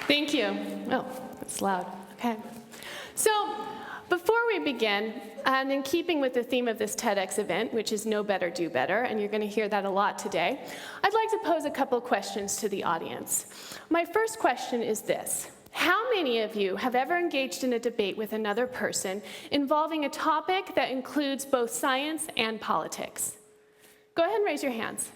Thank you. Oh, that's loud. Okay. So, before we begin, and in keeping with the theme of this TEDx event, which is know better, do better, and you're going to hear that a lot today, I'd like to pose a couple questions to the audience. My first question is this. How many of you have ever engaged in a debate with another person involving a topic that includes both science and politics? Go ahead and raise your hands.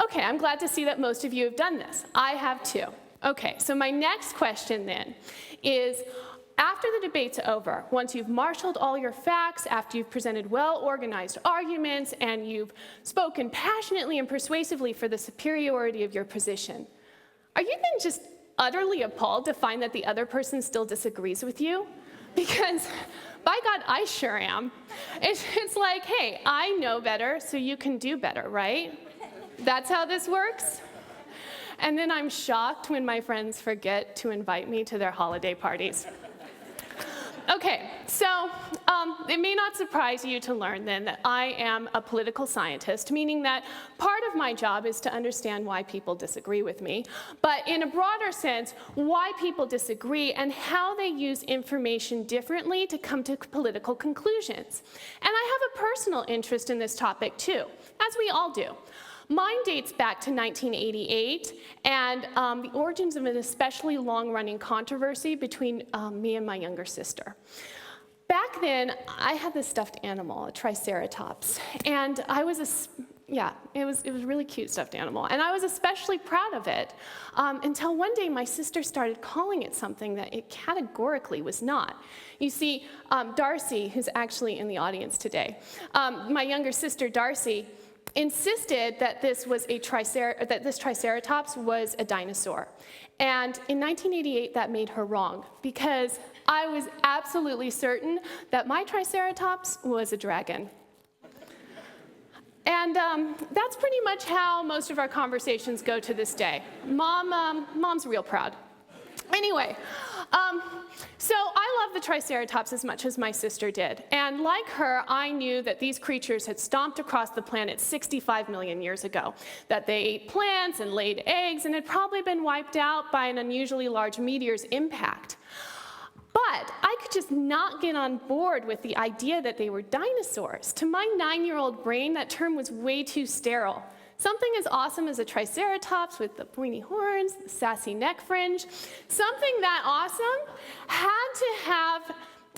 Okay, I'm glad to see that most of you have done this. I have too. Okay, so my next question then is, after the debate's over, once you've marshaled all your facts, after you've presented well-organized arguments, and you've spoken passionately and persuasively for the superiority of your position, are you then just utterly appalled to find that the other person still disagrees with you? Because, by God, I sure am. It's like, hey, I know better, so you can do better, right? That's how this works? And then I'm shocked when my friends forget to invite me to their holiday parties. Okay, so it may not surprise you to learn then that I am a political scientist, meaning that part of my job is to understand why people disagree with me, but in a broader sense, why people disagree and how they use information differently to come to political conclusions. And I have a personal interest in this topic too, as we all do. Mine dates back to 1988 and the origins of an especially long-running controversy between me and my younger sister. Back then, I had this stuffed animal, a triceratops, and I was it was a really cute stuffed animal, and I was especially proud of it until one day my sister started calling it something that it categorically was not. You see, Darcy, who's actually in the audience today, my younger sister Darcy, insisted that this triceratops was a dinosaur. And in 1988, that made her wrong, because I was absolutely certain that my triceratops was a dragon. And that's pretty much how most of our conversations go to this day. Mom's real proud. Anyway, so I love the triceratops as much as my sister did. And like her, I knew that these creatures had stomped across the planet 65 million years ago, that they ate plants and laid eggs and had probably been wiped out by an unusually large meteor's impact. But I could just not get on board with the idea that they were dinosaurs. To my 9-year-old brain, that term was way too sterile. Something as awesome as a triceratops with the pointy horns, the sassy neck fringe, something that awesome had to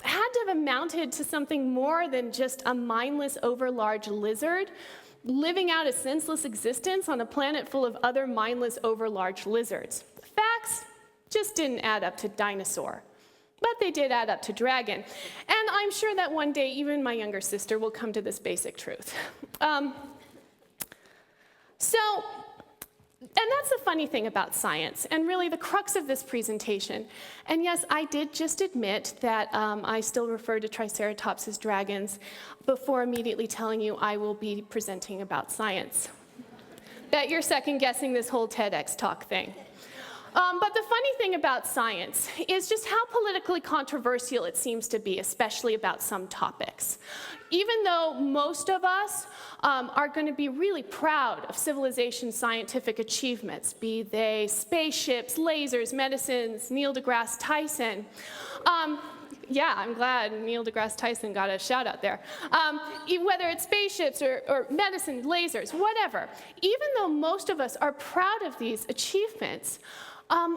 have amounted to something more than just a mindless, overlarge lizard living out a senseless existence on a planet full of other mindless, overlarge lizards. The facts just didn't add up to dinosaur. But they did add up to dragon. And I'm sure that one day even my younger sister will come to this basic truth. And that's the funny thing about science, and really the crux of this presentation. And yes, I did just admit that I still refer to triceratops as dragons before immediately telling you I will be presenting about science. Bet you're second-guessing this whole TEDx talk thing. But the funny thing about science is just how politically controversial it seems to be, especially about some topics. Even though most of us are going to be really proud of civilization's scientific achievements, be they spaceships, lasers, medicines, Neil deGrasse Tyson. Yeah, I'm glad Neil deGrasse Tyson got a shout out there. Whether it's spaceships or medicine, lasers, whatever. Even though most of us are proud of these achievements,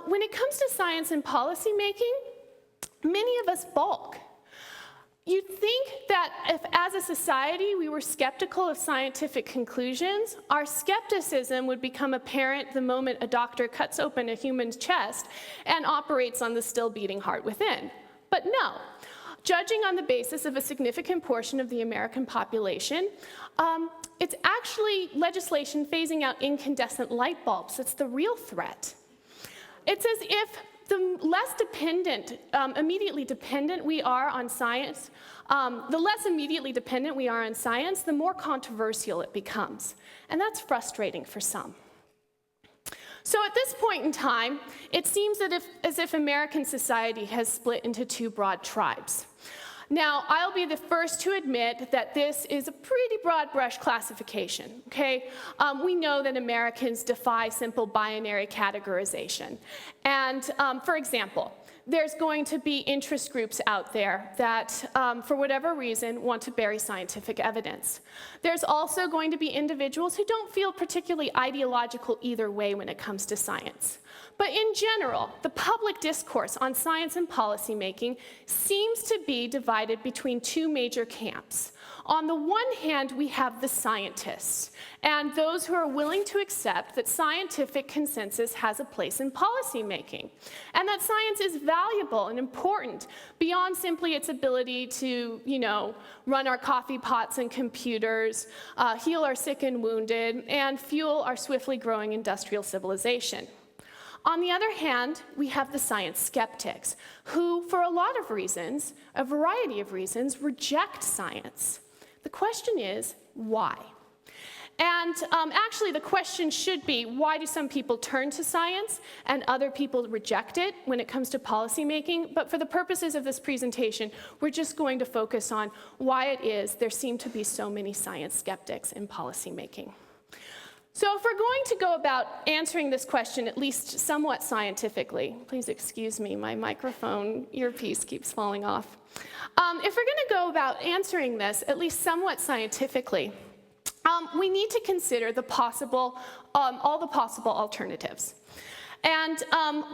when it comes to science and policy making, many of us balk. You'd think that if, as a society, we were skeptical of scientific conclusions, our skepticism would become apparent the moment a doctor cuts open a human's chest and operates on the still beating heart within. But no. Judging on the basis of a significant portion of the American population, it's actually legislation phasing out incandescent light bulbs that's the real threat. It's as if the less immediately dependent we are on science, the more controversial it becomes. And that's frustrating for some. So at this point in time, it seems as if American society has split into two broad tribes. Now, I'll be the first to admit that this is a pretty broad brush classification, okay? We know that Americans defy simple binary categorization. And for example, there's going to be interest groups out there that, for whatever reason, want to bury scientific evidence. There's also going to be individuals who don't feel particularly ideological either way when it comes to science. But in general, the public discourse on science and policymaking seems to be divided between two major camps. On the one hand, we have the scientists, and those who are willing to accept that scientific consensus has a place in policymaking, and that science is valuable and important beyond simply its ability to, run our coffee pots and computers, heal our sick and wounded, and fuel our swiftly growing industrial civilization. On the other hand, we have the science skeptics, who, for a lot of reasons, a variety of reasons, reject science. The question is, why? And actually, the question should be, why do some people turn to science and other people reject it when it comes to policymaking? But for the purposes of this presentation, we're just going to focus on why it is there seem to be so many science skeptics in policymaking. So if we're going to go about answering this question at least somewhat scientifically, please excuse me, my microphone earpiece keeps falling off. If we're going to go about answering this at least somewhat scientifically, we need to consider all the possible alternatives. And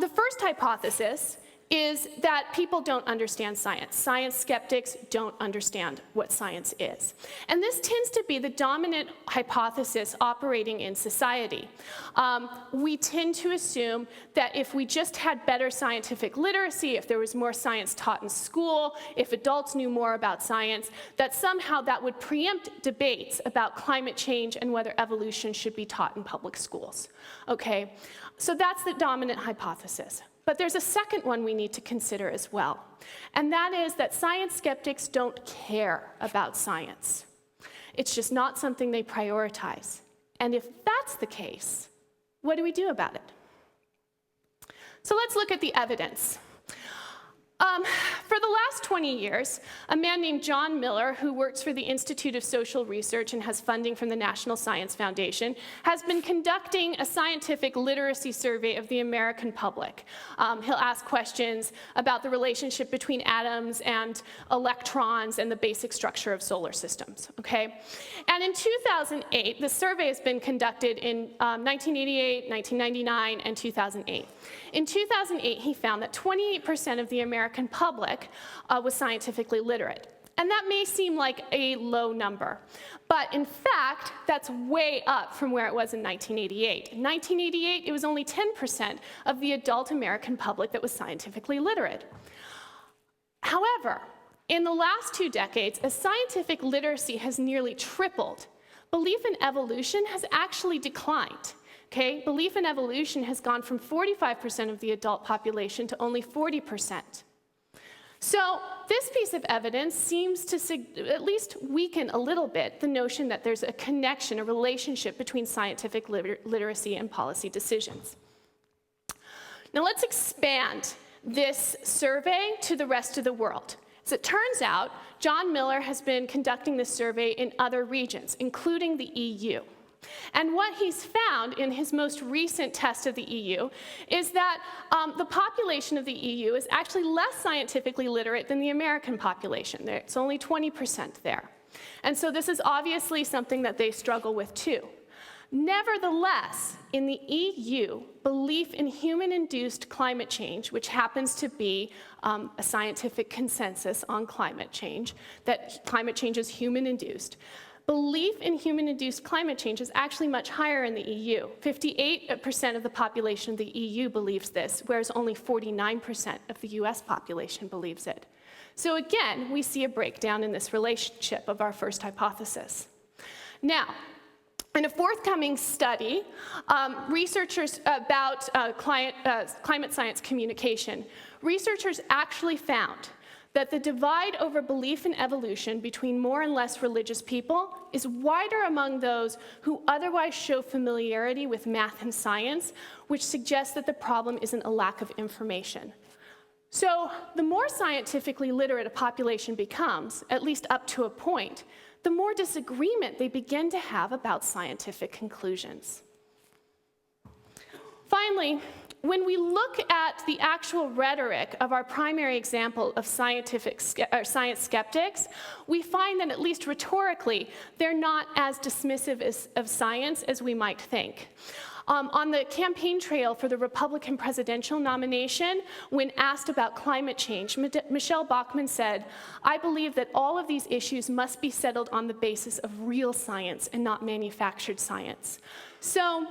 the first hypothesis is that people don't understand science. Science skeptics don't understand what science is. And this tends to be the dominant hypothesis operating in society. We tend to assume that if we just had better scientific literacy, if there was more science taught in school, if adults knew more about science, that somehow that would preempt debates about climate change and whether evolution should be taught in public schools. Okay? So that's the dominant hypothesis. But there's a second one we need to consider as well, and that is that science skeptics don't care about science. It's just not something they prioritize. And if that's the case, what do we do about it? So let's look at the evidence. For the last 20 years, a man named John Miller, who works for the Institute of Social Research and has funding from the National Science Foundation, has been conducting a scientific literacy survey of the American public. He'll ask questions about the relationship between atoms and electrons and the basic structure of solar systems, okay? And in 2008, the survey has been conducted in 1988, 1999, and 2008. In 2008, he found that 28% of the American public was scientifically literate. And that may seem like a low number, but in fact, that's way up from where it was in 1988. In 1988, it was only 10% of the adult American public that was scientifically literate. However, in the last 2 decades, as scientific literacy has nearly tripled, belief in evolution has actually declined. Okay? Belief in evolution has gone from 45% of the adult population to only 40%. So this piece of evidence seems to at least weaken a little bit the notion that there's a connection, a relationship between scientific literacy and policy decisions. Now let's expand this survey to the rest of the world. As it turns out, John Miller has been conducting this survey in other regions, including the EU. And what he's found in his most recent test of the EU is that the population of the EU is actually less scientifically literate than the American population. It's only 20% there. And so this is obviously something that they struggle with too. Nevertheless, in the EU, belief in human-induced climate change, which happens to be a scientific consensus on climate change, that climate change is human-induced, belief in human-induced climate change is actually much higher in the EU. 58% of the population of the EU believes this, whereas only 49% of the US population believes it. So again, we see a breakdown in this relationship of our first hypothesis. Now, in a forthcoming study, researchers about climate science communication, researchers actually found that the divide over belief in evolution between more and less religious people is wider among those who otherwise show familiarity with math and science, which suggests that the problem isn't a lack of information. So the more scientifically literate a population becomes, at least up to a point, the more disagreement they begin to have about scientific conclusions. Finally, when we look at the actual rhetoric of our primary example of science skeptics, we find that at least rhetorically, they're not as dismissive of science as we might think. On the campaign trail for the Republican presidential nomination, when asked about climate change, Michelle Bachmann said, "I believe that all of these issues must be settled on the basis of real science and not manufactured science." So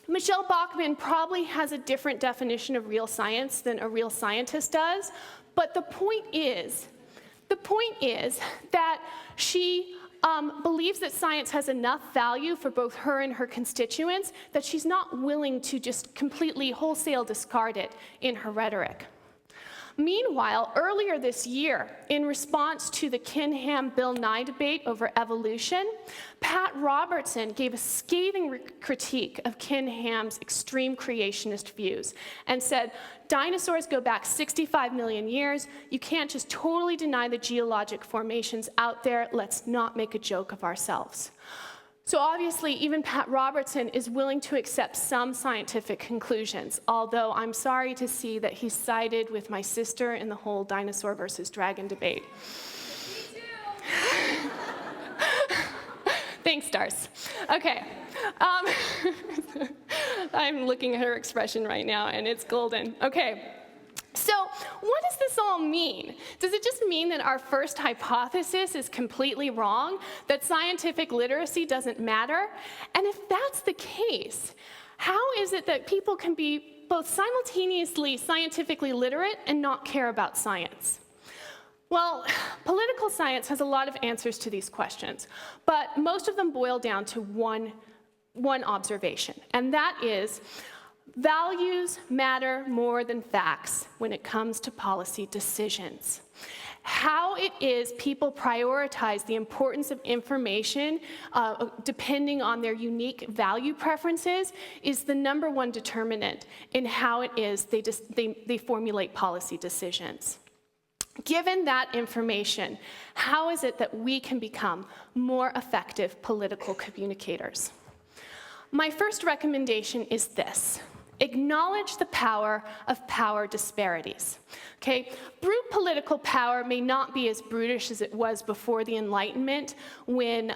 Michelle Bachmann probably has a different definition of real science than a real scientist does, but the point is that she believes that science has enough value for both her and her constituents that she's not willing to just completely wholesale discard it in her rhetoric. Meanwhile, earlier this year, in response to the Kinham-Bill Nye debate over evolution, Pat Robertson gave a scathing critique of Kinham's extreme creationist views and said, "Dinosaurs go back 65 million years. You can't just totally deny the geologic formations out there. Let's not make a joke of ourselves." So obviously, even Pat Robertson is willing to accept some scientific conclusions, although I'm sorry to see that he's sided with my sister in the whole dinosaur versus dragon debate. Me too. Thanks, Stars. Okay. I'm looking at her expression right now, and it's golden. Okay. So what does this all mean? Does it just mean that our first hypothesis is completely wrong, that scientific literacy doesn't matter? And if that's the case, how is it that people can be both simultaneously scientifically literate and not care about science? Well, political science has a lot of answers to these questions, but most of them boil down to one observation, and that is, values matter more than facts when it comes to policy decisions. How it is people prioritize the importance of information depending on their unique value preferences is the #1 determinant in how it is they formulate policy decisions. Given that information, how is it that we can become more effective political communicators? My first recommendation is this. Acknowledge the power of power disparities. Okay? Brute political power may not be as brutish as it was before the Enlightenment, when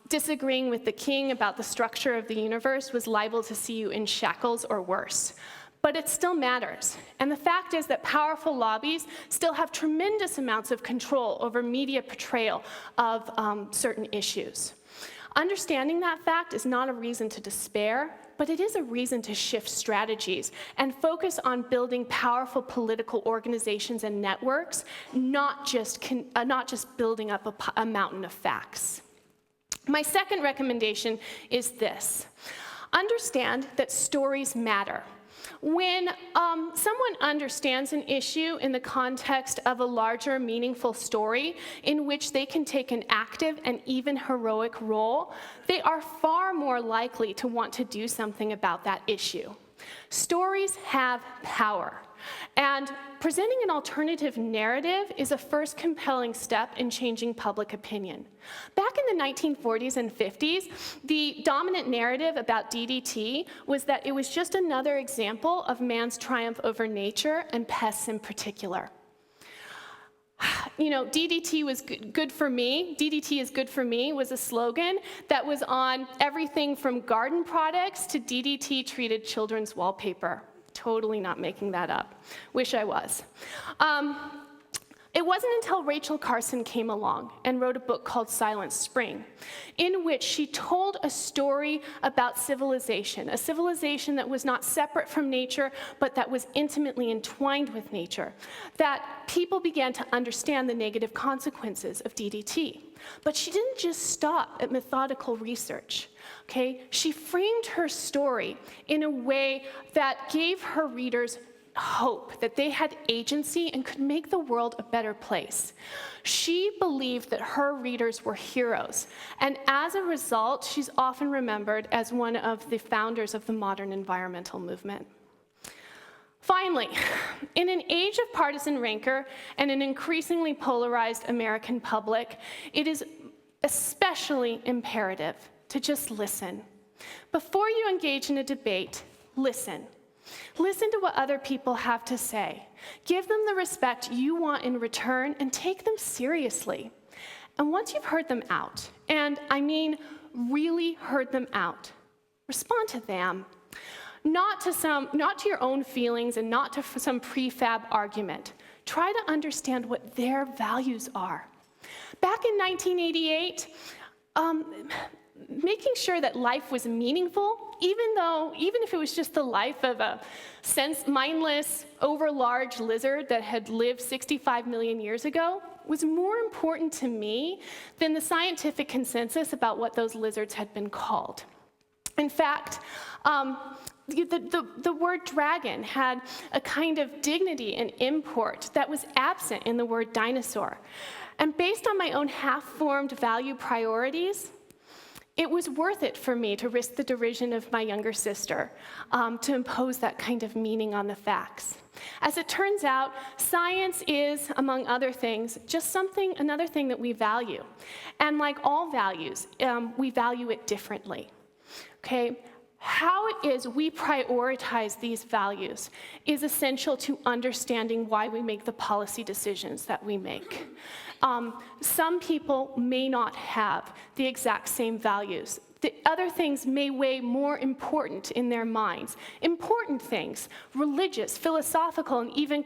disagreeing with the king about the structure of the universe was liable to see you in shackles or worse. But it still matters. And the fact is that powerful lobbies still have tremendous amounts of control over media portrayal of certain issues. Understanding that fact is not a reason to despair, but it is a reason to shift strategies and focus on building powerful political organizations and networks, not just building up a mountain of facts. My second recommendation is this. Understand that stories matter. When someone understands an issue in the context of a larger, meaningful story in which they can take an active and even heroic role, they are far more likely to want to do something about that issue. Stories have power, and presenting an alternative narrative is a first compelling step in changing public opinion. Back in the 1940s and 50s, the dominant narrative about DDT was that it was just another example of man's triumph over nature and pests in particular. You know, DDT was good for me. DDT is good for me was a slogan that was on everything from garden products to DDT-treated children's wallpaper. Totally not making that up. Wish I was. It wasn't until Rachel Carson came along and wrote a book called Silent Spring, in which she told a story about civilization, a civilization that was not separate from nature, but that was intimately entwined with nature, that people began to understand the negative consequences of DDT. But she didn't just stop at methodical research, okay? She framed her story in a way that gave her readers hope that they had agency and could make the world a better place. She believed that her readers were heroes, and as a result, she's often remembered as one of the founders of the modern environmental movement. Finally, in an age of partisan rancor and an increasingly polarized American public, it is especially imperative to just listen. Before you engage in a debate, listen. Listen to what other people have to say. Give them the respect you want in return and take them seriously. And once you've heard them out, and I mean really heard them out, respond to them. Not to your own feelings and not to some prefab argument. Try to understand what their values are. Back in 1988, making sure that life was meaningful, even if it was just the life of a mindless, overlarge lizard that had lived 65 million years ago, was more important to me than the scientific consensus about what those lizards had been called. In fact, the word dragon had a kind of dignity and import that was absent in the word dinosaur. And based on my own half-formed value priorities, it was worth it for me to risk the derision of my younger sister, to impose that kind of meaning on the facts. As it turns out, science is, among other things, just another thing that we value. And like all values, we value it differently. Okay? How it is we prioritize these values is essential to understanding why we make the policy decisions that we make. Some people may not have the exact same values. The other things may weigh more important in their minds. Important things, religious, philosophical, and even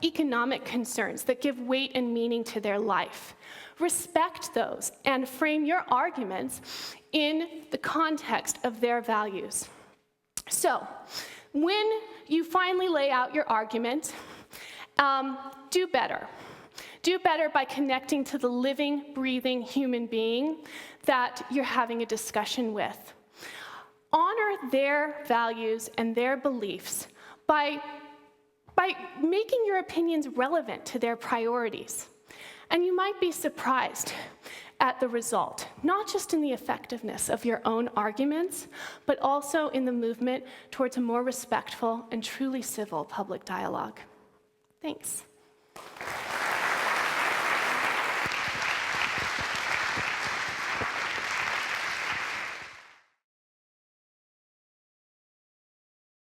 economic concerns that give weight and meaning to their life. Respect those and frame your arguments in the context of their values. So, when you finally lay out your argument, do better. Do better by connecting to the living, breathing human being that you're having a discussion with. Honor their values and their beliefs by making your opinions relevant to their priorities. And you might be surprised at the result, not just in the effectiveness of your own arguments, but also in the movement towards a more respectful and truly civil public dialogue. Thanks.